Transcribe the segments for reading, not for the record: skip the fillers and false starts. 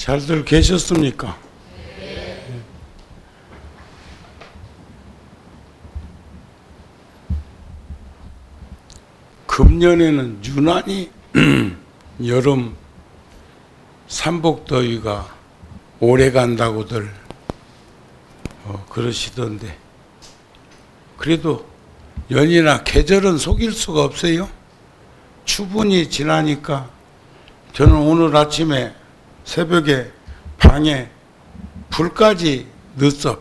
잘들 계셨습니까? 금년에는 유난히 여름 삼복더위가 오래 간다고들 그러시던데, 그래도 연이나 계절은 속일 수가 없어요. 추분이 지나니까 저는 오늘 아침에 새벽에 방에 불까지 넣었어.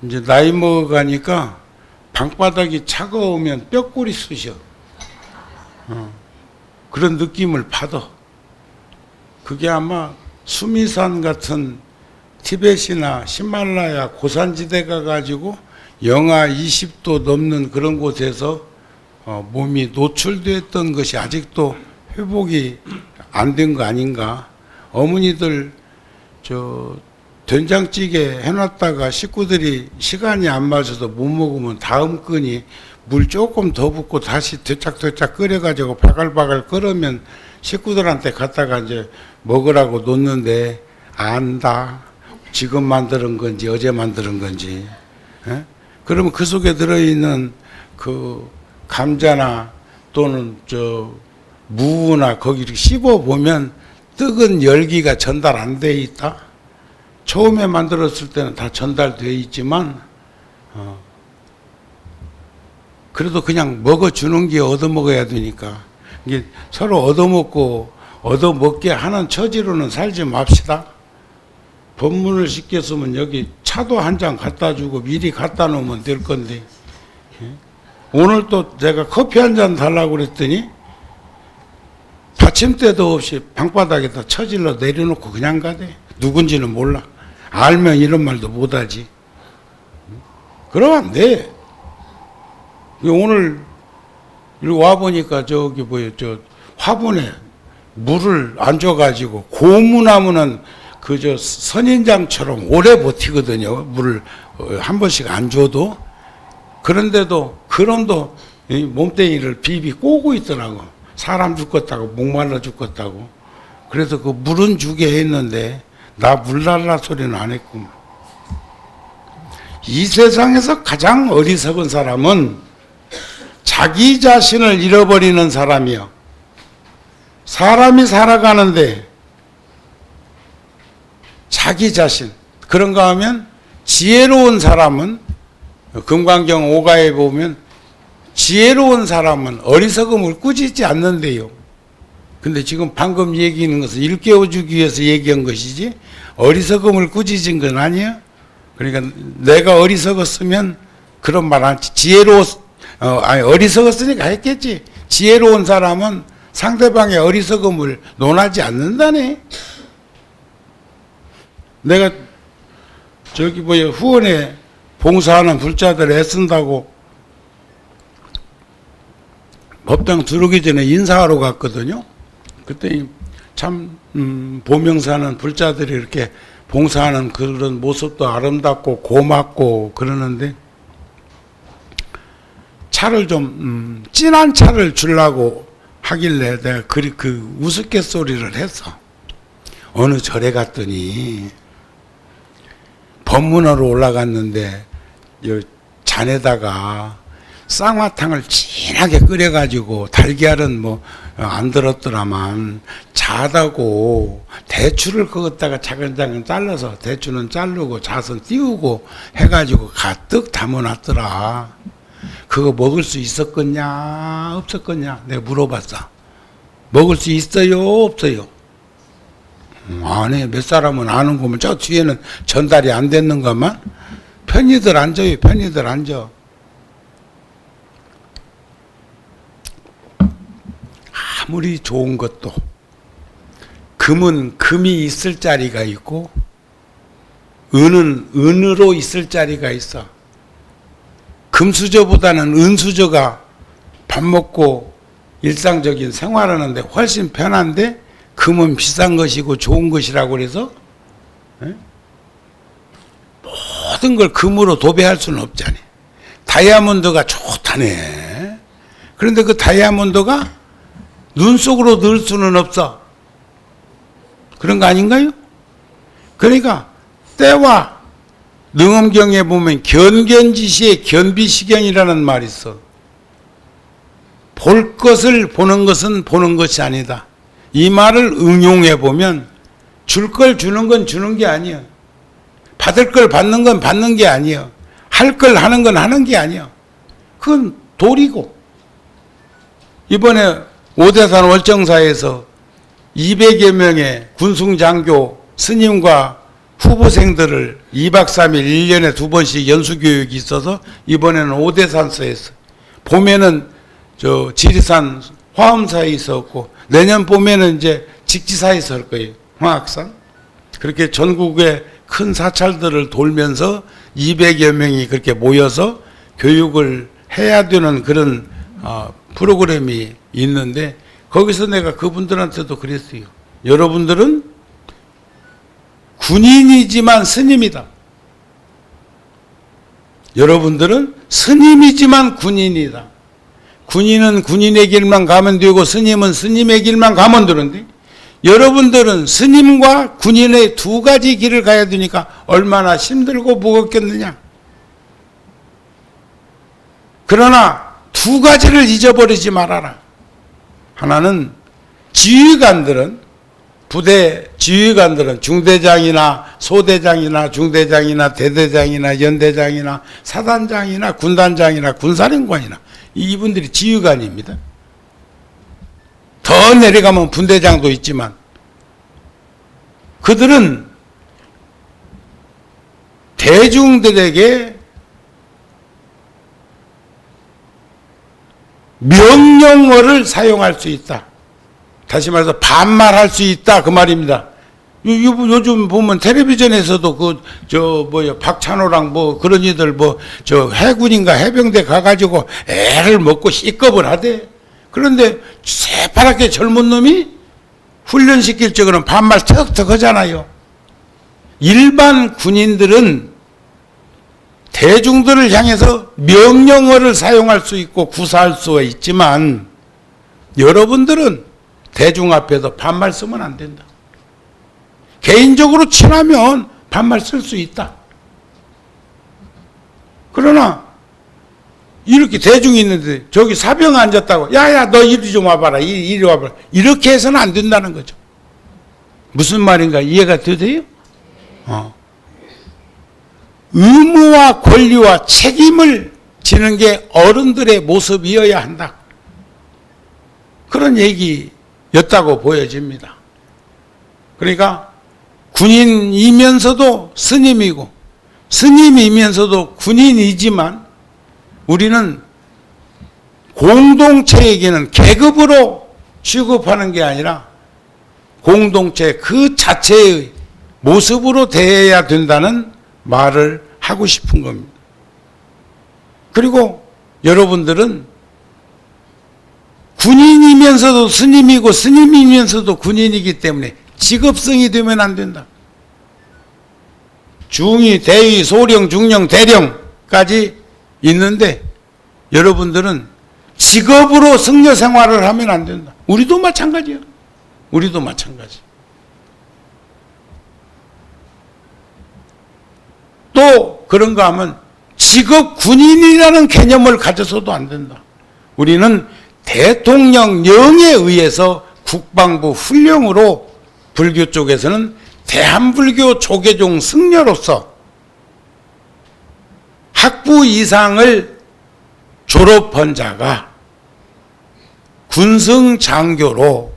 이제 나이 먹어가니까 방바닥이 차가우면 뼈골이 쑤셔. 그런 느낌을 받아. 그게 아마 수미산 같은 티벳이나 히말라야 고산지대 가가지고 영하 20도 넘는 그런 곳에서 몸이 노출됐던 것이 아직도 회복이 안 된 거 아닌가. 어머니들 된장찌개 해놨다가 식구들이 시간이 안 맞아서 못 먹으면 다음 끈이 물 조금 더 붓고 다시 되짝되짝 끓여가지고 바글바글 끓으면 식구들한테 갖다가 이제 먹으라고 놓는데 안다. 지금 만드는 건지 어제 만드는 건지. 에? 그러면 그 속에 들어있는 그 감자나 또는 무나 거기를 씹어 보면 뜨거운 열기가 전달 안 돼 있다. 처음에 만들었을 때는 다 전달되어 있지만 그래도 그냥 먹어주는 게 얻어먹어야 되니까 이게 서로 얻어먹고 얻어먹게 하는 처지로는 살지 맙시다. 법문을 시켰으면 여기 차도 한 잔 갖다 주고 미리 갖다 놓으면 될 건데, 오늘 또 내가 커피 한 잔 달라고 그랬더니 받침대도 없이 방바닥에다 처질러 내려놓고 그냥 가대. 누군지는 몰라. 알면 이런 말도 못하지. 그러면 안 돼. 오늘 와보니까 저기 화분에 물을 안 줘가지고 고무나무는 선인장처럼 오래 버티거든요. 물을 한 번씩 안 줘도. 그런데도 그놈도 몸뚱이를 비비 꼬고 있더라고. 사람 죽겠다고, 목말라 죽겠다고. 그래서 그 물은 주게 했는데 나 물랄라 소리는 안 했구만. 이 세상에서 가장 어리석은 사람은 자기 자신을 잃어버리는 사람이요. 사람이 살아가는데 자기 자신, 그런가 하면 지혜로운 사람은, 금강경 5가에 보면 지혜로운 사람은 어리석음을 꾸짖지 않는데요. 근데 지금 방금 얘기하는 것은 일깨워주기 위해서 얘기한 것이지 어리석음을 꾸짖은 건 아니야. 그러니까 내가 어리석었으면 그런 말 안 했지. 어리석었으니까 했겠지. 지혜로운 사람은 상대방의 어리석음을 논하지 않는다네. 내가 후원에 봉사하는 불자들 애쓴다고 법당 들어오기 전에 인사하러 갔거든요. 그때 참 보명사는 불자들이 이렇게 봉사하는 그런 모습도 아름답고 고맙고 그러는데, 차를 좀 진한 차를 주려고 하길래 내가 그 우스갯소리를 했어. 어느 절에 갔더니 법문으로 올라갔는데 잔에다가 쌍화탕을 진하게 끓여가지고 달걀은 안 들었더라만 자다고 대추를 그었다가 차근차근 잘라서 대추는 자르고 자선 띄우고 해가지고 가득 담아놨더라. 그거 먹을 수 있었겠냐 없었겠냐 내가 물어봤어. 먹을 수 있어요 없어요? 안 해. 몇 사람은 아는 거면 저 뒤에는 전달이 안 됐는가만. 편히들 앉아요. 편히들 앉아. 아무리 좋은 것도 금은 금이 있을 자리가 있고 은은 은으로 있을 자리가 있어. 금수저보다는 은수저가 밥 먹고 일상적인 생활하는데 훨씬 편한데 금은 비싼 것이고 좋은 것이라고 그래서 모든 걸 금으로 도배할 수는 없잖아요. 다이아몬드가 좋다네. 그런데 그 다이아몬드가 눈 속으로 넣을 수는 없어. 그런 거 아닌가요? 그러니까 때와 능엄경에 보면 견견지시의 견비시경이라는 말이 있어. 볼 것을 보는 것은 보는 것이 아니다. 이 말을 응용해 보면 줄 걸 주는 건 주는 게 아니야. 받을 걸 받는 건 받는 게 아니야. 할 걸 하는 건 하는 게 아니야. 그건 도리고. 이번에 오대산 월정사에서 200여 명의 군승장교 스님과 후보생들을 2박 3일 1년에 2번씩 연수교육이 있어서 이번에는 오대산서 했어. 봄에는 저 지리산 화엄사에 있었고 내년 봄에는 이제 직지사에서 할 거예요. 황악산. 그렇게 전국의 큰 사찰들을 돌면서 200여 명이 그렇게 모여서 교육을 해야 되는 그런 프로그램이 있는데 거기서 내가 그분들한테도 그랬어요. 여러분들은 군인이지만 스님이다. 여러분들은 스님이지만 군인이다. 군인은 군인의 길만 가면 되고 스님은 스님의 길만 가면 되는데 여러분들은 스님과 군인의 두 가지 길을 가야 되니까 얼마나 힘들고 무겁겠느냐. 그러나 두 가지를 잊어버리지 말아라. 하나는 지휘관들은 부대 지휘관들은 중대장이나 소대장이나 중대장이나 대대장이나 연대장이나 사단장이나 군단장이나 군사령관이나 이분들이 지휘관입니다. 더 내려가면 분대장도 있지만 그들은 대중들에게 명령어를 사용할 수 있다. 다시 말해서 반말할 수 있다 그 말입니다. 요즘 보면 텔레비전에서도 박찬호랑 그런 이들 해군인가 해병대 가가지고 애를 먹고 C급을 하대. 그런데 새파랗게 젊은 놈이 훈련시킬 적에는 반말 턱턱 하잖아요. 일반 군인들은 대중들을 향해서 명령어를 사용할 수 있고 구사할 수가 있지만 여러분들은 대중 앞에서 반말 쓰면 안 된다. 개인적으로 친하면 반말 쓸 수 있다. 그러나 이렇게 대중이 있는데 저기 사병 앉았다고 야야 너 이리 좀 와봐라 이리 와봐라 이렇게 해서는 안 된다는 거죠. 무슨 말인가 이해가 되세요? 의무와 권리와 책임을 지는 게 어른들의 모습이어야 한다. 그런 얘기였다고 보여집니다. 그러니까 군인이면서도 스님이고 스님이면서도 군인이지만 우리는 공동체에게는 계급으로 취급하는 게 아니라 공동체 그 자체의 모습으로 대해야 된다는 말을 하고 싶은 겁니다. 그리고 여러분들은 군인이면서도 스님이고 스님이면서도 군인이기 때문에 직업성이 되면 안 된다. 중위, 대위, 소령, 중령, 대령까지 있는데 여러분들은 직업으로 승려 생활을 하면 안 된다. 우리도 마찬가지야. 우리도 마찬가지. 또 그런가 하면 직업 군인이라는 개념을 가져서도 안 된다. 우리는 대통령령에 의해서 국방부 훈령으로 불교 쪽에서는 대한불교 조계종 승려로서 학부 이상을 졸업한 자가 군승장교로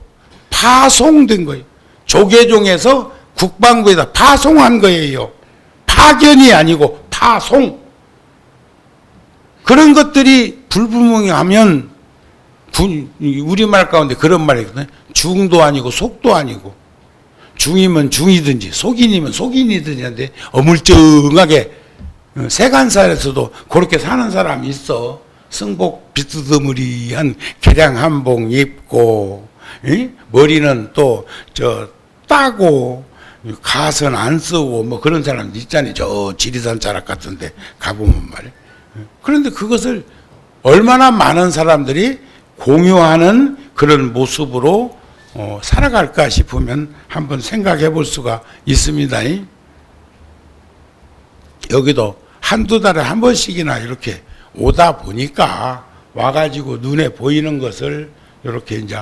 파송된 거예요. 조계종에서 국방부에다 파송한 거예요. 파견이 아니고 파송. 그런 것들이 불분명하면 우리말 가운데 그런 말이 있거든요. 중도 아니고 속도 아니고 중이면 중이든지 속인이면 속인이든지 한데 어물쩡하게 세간살에서도 그렇게 사는 사람이 있어. 승복 비스드무리한 개량 한복 입고 머리는 또 따고 가선 안 쓰고 그런 사람도 있잖아요. 저 지리산 자락 같은데 가보면 말이에요. 그런데 그것을 얼마나 많은 사람들이 공유하는 그런 모습으로 살아갈까 싶으면 한번 생각해 볼 수가 있습니다. 여기도 한두 달에 한 번씩이나 이렇게 오다 보니까 와가지고 눈에 보이는 것을 이렇게 이제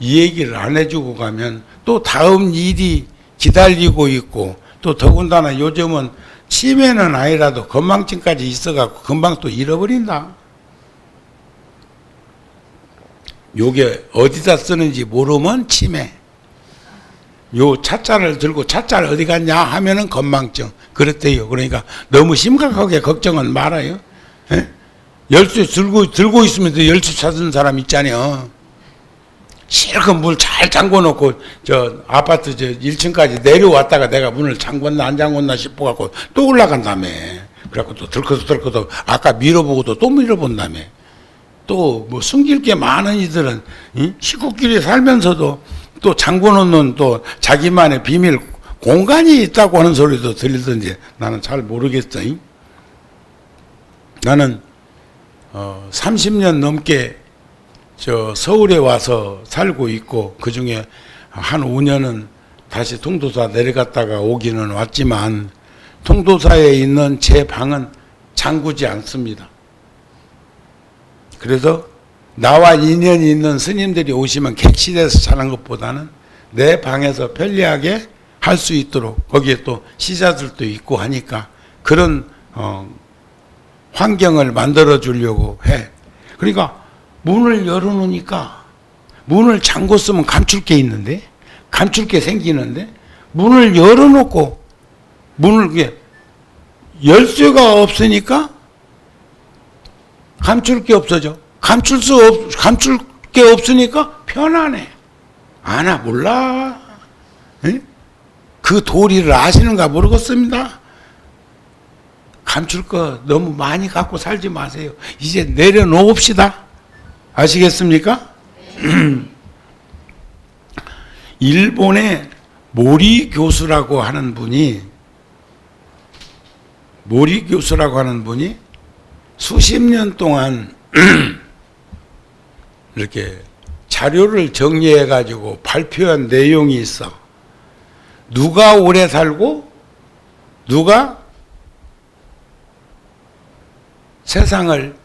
이 얘기를 안 해주고 가면 또 다음 일이 기다리고 있고, 또 더군다나 요즘은 치매는 아니라도 건망증까지 있어갖고 금방 또 잃어버린다. 요게 어디다 쓰는지 모르면 치매. 요 차자를 들고 차자 어디 갔냐 하면은 건망증. 그렇대요. 그러니까 너무 심각하게 걱정은 말아요. 예? 열쇠 들고 있으면 열쇠 찾은 사람 있잖아요. 실컷 물 잘 잠궈 놓고 저 아파트 저 1층까지 내려왔다가 내가 문을 잠궜나 안 잠궜나 싶어갖고 또 올라간다며. 그래갖고 또 들커서 아까 밀어보고도 또 밀어본다며. 또 뭐 숨길 게 많은 이들은 식구끼리 살면서도 또 잠궈놓는 또 자기만의 비밀 공간이 있다고 하는 소리도 들리던지 나는 잘 모르겠어. 나는 30년 넘게 저 서울에 와서 살고 있고, 그 중에 한 5년은 다시 통도사 내려갔다가 오기는 왔지만 통도사에 있는 제 방은 잠그지 않습니다. 그래서 나와 인연이 있는 스님들이 오시면 객실에서 자는 것보다는 내 방에서 편리하게 할 수 있도록, 거기에 또 시자들도 있고 하니까 그런 환경을 만들어 주려고 해. 그러니까 문을 열어놓으니까, 문을 잠궜으면 감출 게 있는데, 감출 게 생기는데, 문을 열어놓고 문을 열쇠가 없으니까 감출 게 없어져. 감출 게 없으니까 편안해. 아나 몰라. 에? 그 도리를 아시는가 모르겠습니다. 감출 거 너무 많이 갖고 살지 마세요. 이제 내려놓읍시다. 아시겠습니까? 일본의 모리 교수라고 하는 분이 수십 년 동안 이렇게 자료를 정리해 가지고 발표한 내용이 있어. 누가 오래 살고 누가 세상을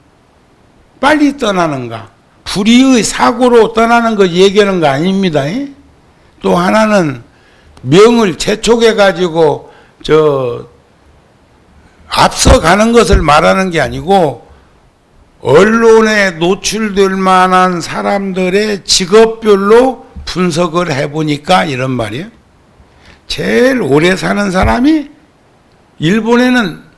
빨리 떠나는가, 불의의 사고로 떠나는 거 얘기하는 거 아닙니다. 또 하나는 명을 재촉해 가지고 앞서가는 것을 말하는 게 아니고, 언론에 노출될 만한 사람들의 직업별로 분석을 해보니까 이런 말이에요. 제일 오래 사는 사람이, 일본에는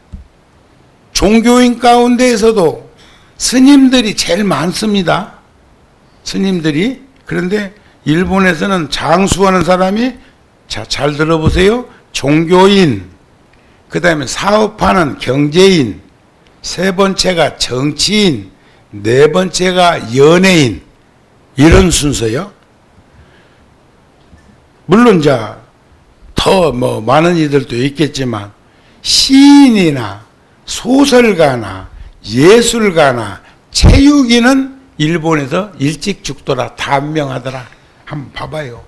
종교인 가운데에서도 스님들이 제일 많습니다. 스님들이. 그런데 일본에서는 장수하는 사람이, 자, 잘 들어보세요. 종교인, 그 다음에 사업하는 경제인, 세 번째가 정치인, 네 번째가 연예인, 이런 순서요. 물론 더 많은 이들도 있겠지만 시인이나 소설가나 예술가나 체육인은 일본에서 일찍 죽더라, 다 안명하더라. 한번 봐봐요.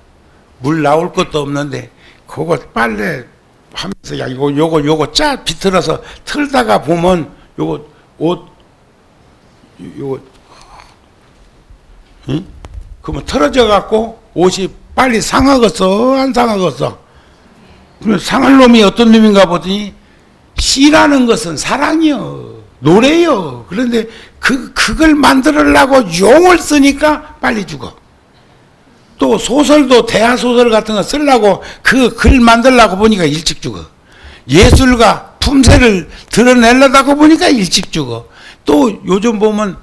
물 나올 것도 없는데 그거 빨래 하면서 야 요거 짜 비틀어서 틀다가 보면 요거 옷 요거 응? 그러면 틀어져 갖고 옷이 빨리 상하겠어 안 상하겠어? 그러면 상할 놈이 어떤 놈인가 보더니, 시라는 것은 사랑이요, 노래요. 그런데 그걸 만들려고 용을 쓰니까 빨리 죽어. 또 소설도 대하소설 같은 거 쓰려고 그 글 만들려고 보니까 일찍 죽어. 예술가 품새를 드러내려고 보니까 일찍 죽어. 또 요즘 보면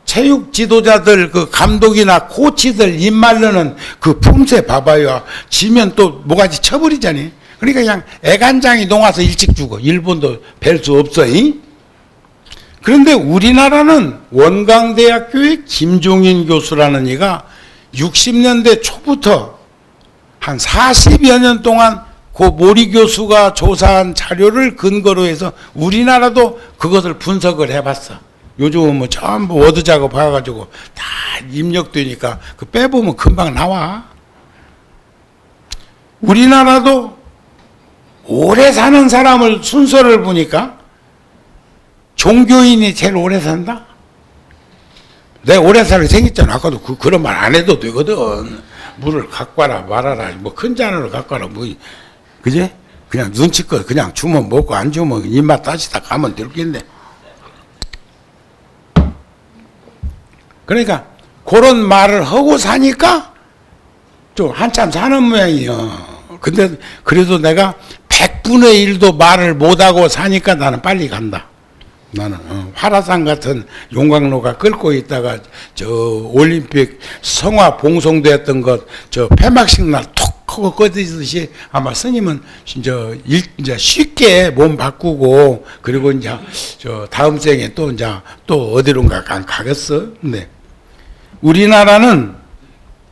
체육 지도자들, 그 감독이나 코치들 입 말르는 그 품새 봐봐요. 지면 또 뭐가지 쳐버리잖아요. 그러니까 그냥 애간장이 녹아서 일찍 죽어. 일본도 뵐 수 없어. 그런데 우리나라는 원광대학교의 김종인 교수라는 이가 60년대 초부터 한 40여 년 동안 그 모리 교수가 조사한 자료를 근거로 해서 우리나라도 그것을 분석을 해봤어. 요즘은 뭐 전부 워드 작업 해가지고 다 입력되니까 그 빼보면 금방 나와. 우리나라도 오래 사는 사람을 순서를 보니까 종교인이 제일 오래 산다? 내가 오래 살게 생겼잖아. 아까도 그런 말 안 해도 되거든. 물을 갖고 와라 말아라. 뭐 큰 잔으로 갖고 와라. 뭐, 그지? 그냥 눈치껏 그냥 주면 먹고 안 주면 입맛 따지다 가면 되겠네. 그러니까 그런 말을 하고 사니까 좀 한참 사는 모양이요. 근데 그래도 내가 100분의 1도 말을 못하고 사니까 나는 빨리 간다. 나는 화라산 같은 용광로가 끓고 있다가 저 올림픽 성화 봉송됐던 것 저 폐막식 날 톡 하고 꺼지듯이 아마 스님은 이제 쉽게 몸 바꾸고 그리고 이제 저 다음 생에 또 이제 또 어디론가 가겠어. 근데 우리나라는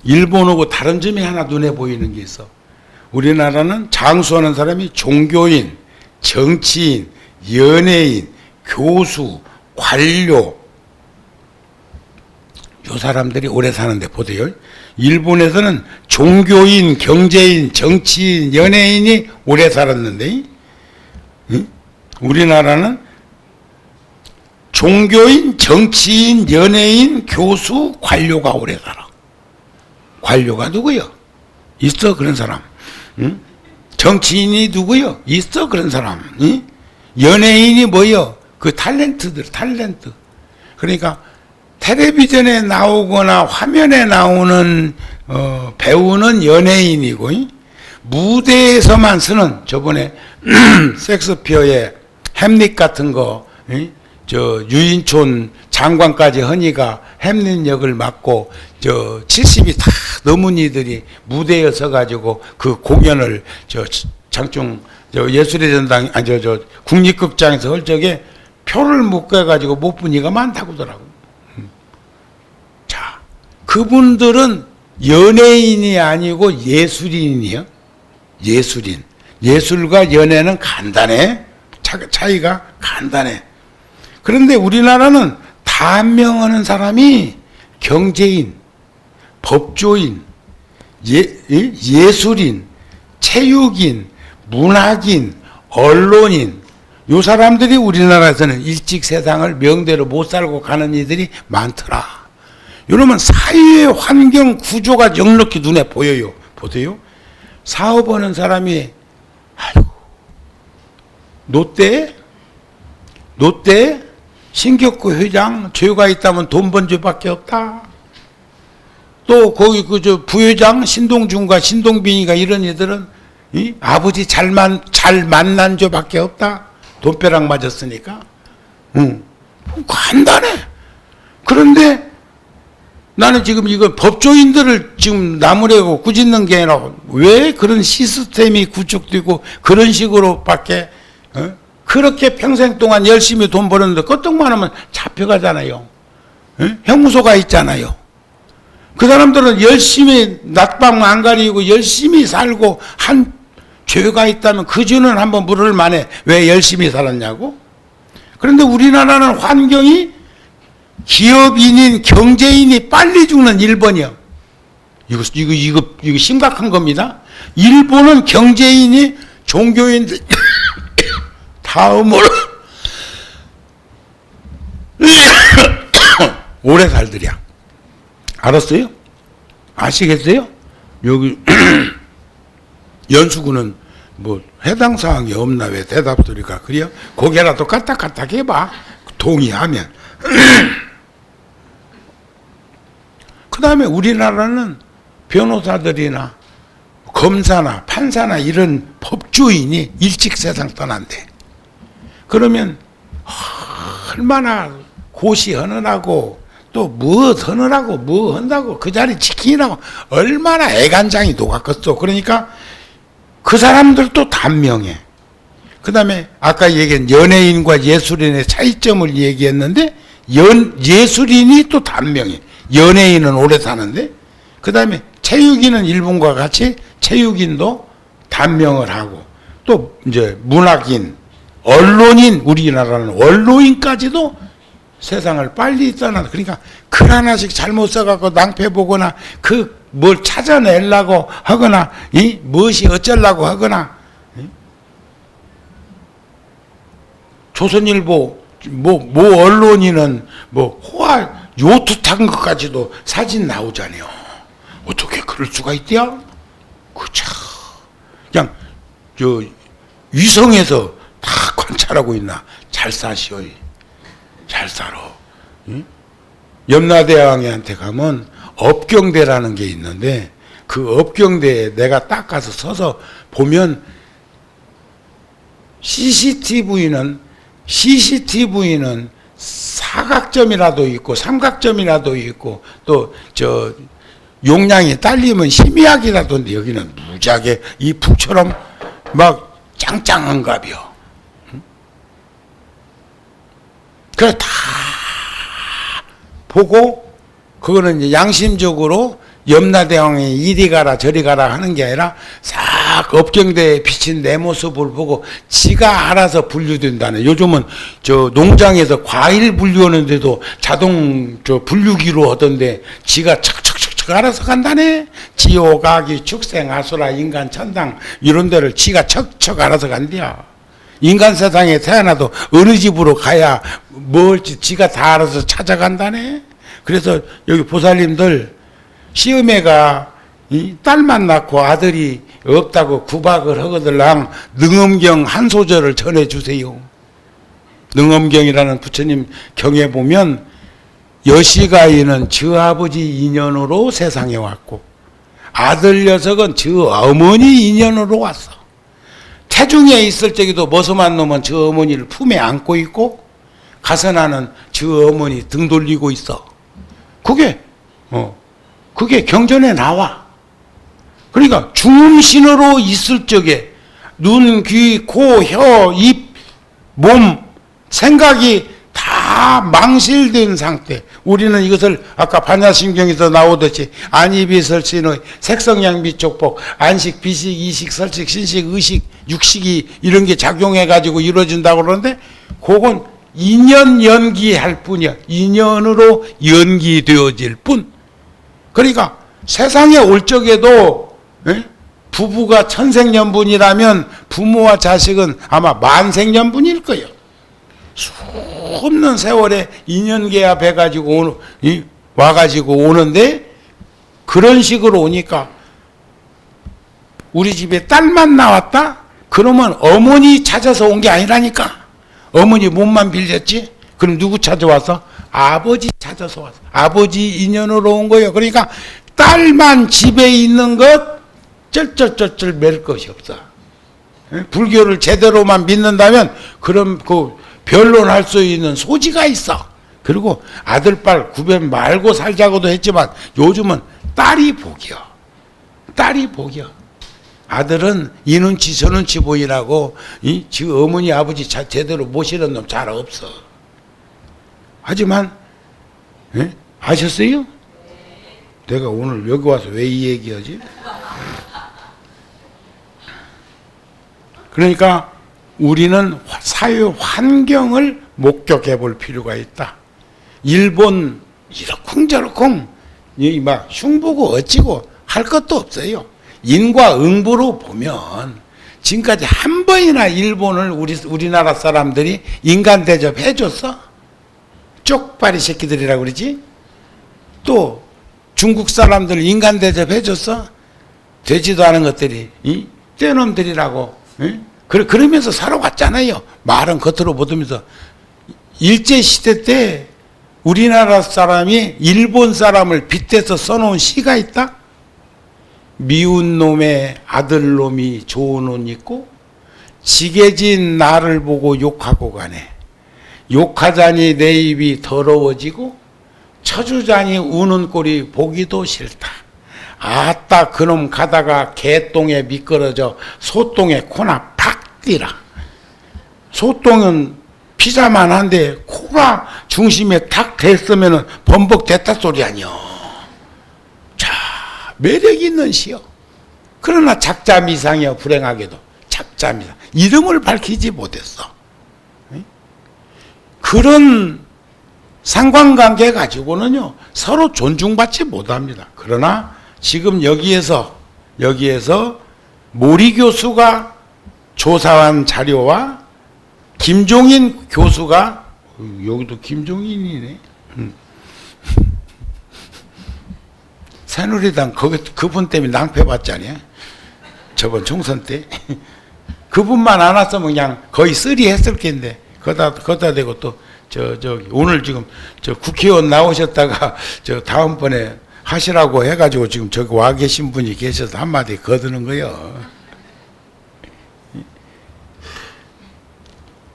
일본하고 다른 점이 하나 눈에 보이는 게 있어. 우리나라는 장수하는 사람이 종교인, 정치인, 연예인, 교수, 관료, 요 사람들이 오래 사는데 보세요. 일본에서는 종교인, 경제인, 정치인, 연예인이 오래 살았는데, 우리나라는 종교인, 정치인, 연예인, 교수, 관료가 오래 살아. 관료가 누구요? 있어 그런 사람. 정치인이 누구요? 있어 그런 사람. 연예인이 뭐요? 그 탤런트. 그러니까 텔레비전에 나오거나 화면에 나오는 배우는 연예인이고, 무대에서만 쓰는 저번에 섹스피어의 햄릿 같은 거, 저 유인촌 장관까지 허니가 햄릿 역을 맡고 저 70이 다 넘은 이들이 무대에 서가지고 그 공연을 저 장충 저 예술의 전당 아니 저 국립극장에서 할 적에 표를 못 가가지고 못 본 이가 많다고더라고. 자, 그분들은 연예인이 아니고 예술인이요. 예술인. 예술과 연예는 간단해. 차이가 간단해. 그런데 우리나라는 단명하는 사람이 경제인, 법조인, 예술인, 체육인, 문학인, 언론인, 요 사람들이 우리나라에서는 일찍 세상을 명대로 못 살고 가는 이들이 많더라. 이러면 사회의 환경 구조가 넉넉히 눈에 보여요. 보세요. 사업하는 사람이 아이고 롯데 신격구 회장 죄가 있다면 돈 번 죄밖에 없다. 또 거기 그 부회장 신동준과 신동빈이가 이런 애들은 아버지 잘 만난 죄밖에 없다. 돈벼락 맞았으니까. 간단해. 그런데 나는 지금 이거 법조인들을 지금 나무래고 꾸짖는 게 아니라 왜 그런 시스템이 구축되고 그런 식으로밖에 그렇게 평생 동안 열심히 돈 버는데 끄떡만 하면 잡혀가잖아요. 형무소가 있잖아요. 그 사람들은 열심히 낮밤 안 가리고 열심히 살고 한 죄가 있다면 그 죄는 한번 물을 만해. 왜 열심히 살았냐고? 그런데 우리나라는 환경이 기업인인 경제인이 빨리 죽는 일본이요. 이거 심각한 겁니다. 일본은 경제인이 종교인들 다음으로 오래 살더랴. 알았어요? 아시겠어요? 여기 연수구는 뭐 해당 사항이 없나 왜 대답 소리가 그래요? 고개라도 까딱까딱 해봐. 동의하면. 그 다음에 우리나라는 변호사들이나 검사나 판사나 이런 법조인이 일찍 세상 떠난대. 그러면 얼마나 고시하느라고 또 뭐 하느라고 뭐 한다고 그 자리 지키느라고 얼마나 애간장이 녹았겠어. 그러니까 그 사람들도 단명해. 그 다음에 아까 얘기한 연예인과 예술인의 차이점을 얘기했는데 예술인이 또 단명해. 연예인은 오래 사는데 그 다음에 체육인은 일본과 같이 체육인도 단명을 하고 또 이제 문학인, 언론인, 우리나라는 언론인까지도 세상을 빨리 떠나. 그러니까 글 하나씩 잘못 써갖고 낭패 보거나 그 뭘 찾아내려고 하거나 이 무엇이 어쩌려고 하거나 조선일보 뭐 언론인은 뭐 호화 요트 탄 것까지도 사진 나오잖아요. 어떻게 그럴 수가 있대요? 그쵸. 그냥 저 위성에서 다 관찰하고 있나. 잘 사시오. 잘 살아. 응? 염라대왕한테 가면 업경대라는 게 있는데 그 업경대에 내가 딱 가서 서서 보면 CCTV는 사각점이라도 있고 삼각점이라도 있고 또 저 용량이 딸리면 희미하기라도인데 여기는 무지하게 이 북처럼 막 짱짱한가벼. 그래 다 보고 그거는 이제 양심적으로 염라대왕이 이리 가라 저리 가라 하는 게 아니라 싹 업경대에 비친 내 모습을 보고 지가 알아서 분류된다네. 요즘은 저 농장에서 과일 분류하는데도 자동 저 분류기로 하던데 지가 척척척척 알아서 간다네. 지오 가기 축생 아수라 인간 천당 이런 데를 지가 척척 알아서 간대야. 인간 세상에 태어나도 어느 집으로 가야 뭘지 지가 다 알아서 찾아간다네. 그래서 여기 보살님들 시음회가 딸만 낳고 아들이 없다고 구박을 하거들랑 능엄경 한 소절을 전해주세요. 능엄경이라는 부처님 경에 보면 여시가인은 저 아버지 인연으로 세상에 왔고 아들 녀석은 저 어머니 인연으로 왔어. 태중에 있을 적에도 머슴한 놈은 저 어머니를 품에 안고 있고 가서나는 저 어머니 등 돌리고 있어. 그게 경전에 나와. 그러니까 중음신으로 있을 적에 눈, 귀, 코, 혀, 입, 몸, 생각이 다 망실된 상태. 우리는 이것을 아까 반야심경에서 나오듯이 안입이 설신의 색성양비 촉복, 안식, 비식, 이식, 설식, 신식, 의식, 육식이 이런 게 작용해가지고 이루어진다고 그러는데 그건 인연 연기할 뿐이야. 인연으로 연기되어질 뿐. 그러니까 세상에 올 적에도 부부가 천생연분이라면 부모와 자식은 아마 만생연분일 거예요. 수없는 세월에 인연계합 해가지고 와가지고 오는데 그런 식으로 오니까 우리 집에 딸만 나왔다? 그러면 어머니 찾아서 온 게 아니라니까. 어머니 몸만 빌렸지? 그럼 누구 찾아와서? 아버지 찾아서 왔어. 아버지 인연으로 온 거예요. 그러니까 딸만 집에 있는 것 쩔쩔쩔쩔 맬 것이 없어. 불교를 제대로만 믿는다면 그럼 그 변론할 수 있는 소지가 있어. 그리고 아들딸 구별 말고 살자고도 했지만 요즘은 딸이 복이요. 딸이 복이요. 아들은 이 눈치 저 눈치 보이라고 지금 어머니 아버지 제대로 모시는 놈 잘 없어. 하지만 아셨어요? 내가 오늘 여기 와서 왜 이 얘기하지? 그러니까 우리는 사회 환경을 목격해 볼 필요가 있다. 일본 이러쿵저러쿵 막 흉보고 어찌고 할 것도 없어요. 인과응보로 보면 지금까지 한 번이나 일본을 우리나라 사람들이 인간 대접해 줬어? 쪽발이 새끼들이라고 그러지? 또 중국 사람들 인간 대접해 줬어? 되지도 않은 것들이 떼놈들이라고 그러면서 살아왔잖아요. 말은 겉으로 못하면서. 일제시대 때 우리나라 사람이 일본 사람을 빗대서 써놓은 시가 있다? 미운 놈의 아들놈이 좋은 옷 입고 지게진 나를 보고 욕하고 가네. 욕하자니 내 입이 더러워지고 쳐주자니 우는 꼴이 보기도 싫다. 아따 그놈 가다가 개똥에 미끄러져 소똥에 코나 팍 뛰라. 소똥은 피자만 한데 코가 중심에 탁 됐으면 범벅 됐다 소리 아니여. 자, 매력 있는 시여. 그러나 작자미상이여. 불행하게도 작자미상. 이름을 밝히지 못했어. 그런 상관관계 가지고는요 서로 존중받지 못합니다. 그러나 지금 여기에서 모리 교수가 조사한 자료와 김종인 교수가 여기도 김종인이네. 새누리당 그분 때문에 낭패봤잖아요. 저번 총선 때. 그분만 안 왔으면 그냥 거의 쓰리 했을 텐데 거다 대고 또 저기 오늘 지금 저 국회의원 나오셨다가 저 다음번에 하시라고 해가지고 지금 저기 와 계신 분이 계셔서 한마디 거드는 거요.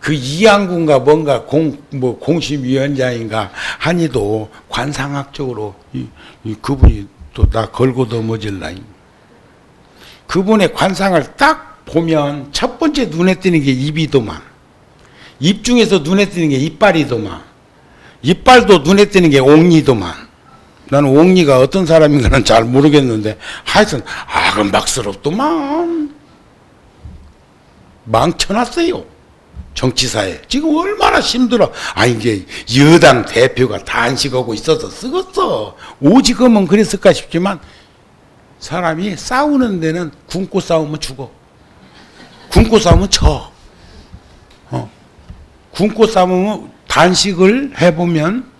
그 이양군가 뭔가 공심위원장인가 하니도 관상학적으로 그분이 또 나 걸고 넘어질라. 그분의 관상을 딱 보면 첫 번째 눈에 띄는 게 입이더만. 입 중에서 눈에 띄는 게 이빨이더만. 이빨도 눈에 띄는 게 옥니더만. 나는 옥니가 어떤 사람인가는 잘 모르겠는데 하여튼 아금박스럽더만. 망쳐놨어요. 정치사에. 지금 얼마나 힘들어. 이게 여당 대표가 단식하고 있어서 쓰겄어. 오직하면 그랬을까 싶지만 사람이 싸우는 데는 굶고 싸우면 죽어. 굶고 싸우면 져. 굶고 싸우면 단식을 해보면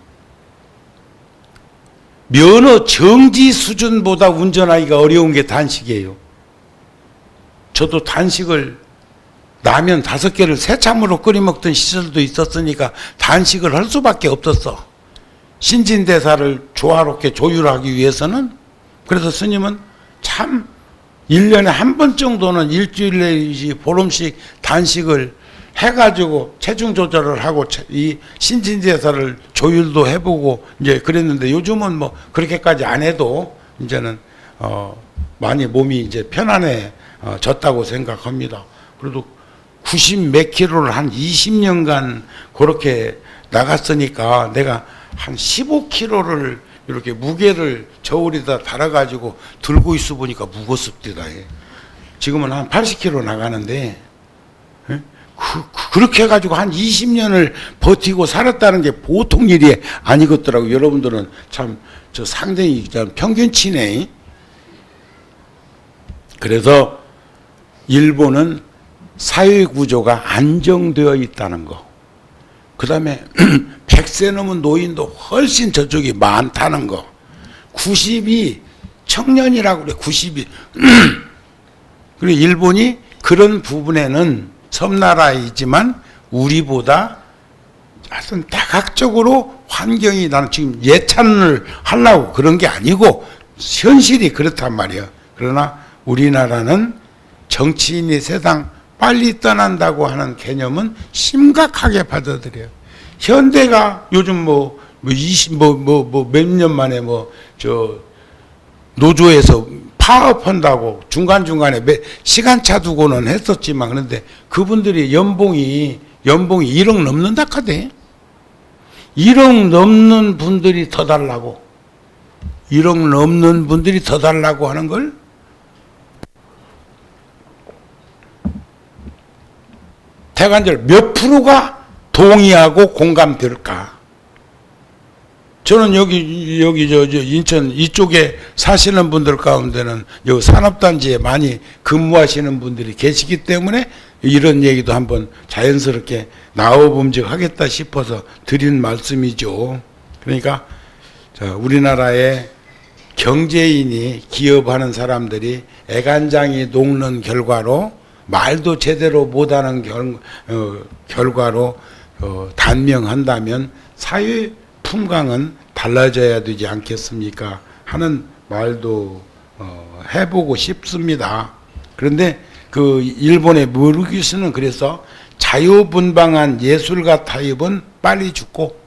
면허 정지 수준보다 운전하기가 어려운 게 단식이에요. 저도 단식을 라면 5개를 새참으로 끓여 먹던 시절도 있었으니까 단식을 할 수밖에 없었어. 신진대사를 조화롭게 조율하기 위해서는. 그래서 스님은 참 1년에 한 번 정도는 일주일 내지 보름씩 단식을 해가지고 체중 조절을 하고 이 신진대사를 조율도 해보고 이제 그랬는데 요즘은 뭐 그렇게까지 안 해도 이제는 많이 몸이 이제 편안해졌다고 생각합니다. 그래도 90 몇 킬로를 한 20년간 그렇게 나갔으니까 내가 한 15킬로를 이렇게 무게를 저울에다 달아가지고 들고 있어 보니까 무겁습니다. 지금은 한 80킬로 나가는데 그렇게 해가지고 한 20년을 버티고 살았다는 게 보통 일이 아니겠더라고요. 여러분들은 참 저 상당히 평균치네. 그래서 일본은 사회구조가 안정되어 있다는 거. 그 다음에 100세 넘은 노인도 훨씬 저쪽이 많다는 거. 90이 청년이라고 그래. 90이. 그리고 일본이 그런 부분에는 섬나라이지만 우리보다 하여튼 다각적으로 환경이, 나는 지금 예찬을 하려고 그런 게 아니고 현실이 그렇단 말이야. 그러나 우리나라는 정치인이 세상 빨리 떠난다고 하는 개념은 심각하게 받아들여요. 현대가 요즘 몇 년 만에 노조에서 파업한다고 중간중간에 시간차 두고는 했었지만, 그런데 그분들이 연봉이 1억 넘는다 카대. 1억 넘는 분들이 더 달라고. 1억 넘는 분들이 더 달라고 하는 걸 대관절 몇 프로가 동의하고 공감될까? 저는 여기 인천 이쪽에 사시는 분들 가운데는 여기 산업단지에 많이 근무하시는 분들이 계시기 때문에 이런 얘기도 한번 자연스럽게 나와봄직하겠다 싶어서 드린 말씀이죠. 그러니까 우리나라의 경제인이 기업하는 사람들이 애간장이 녹는 결과로, 말도 제대로 못하는 결과로 단명한다면 사회 품강은 달라져야 되지 않겠습니까 하는 말도 해보고 싶습니다. 그런데 그 일본의 모르기스는 그래서 자유분방한 예술가 타입은 빨리 죽고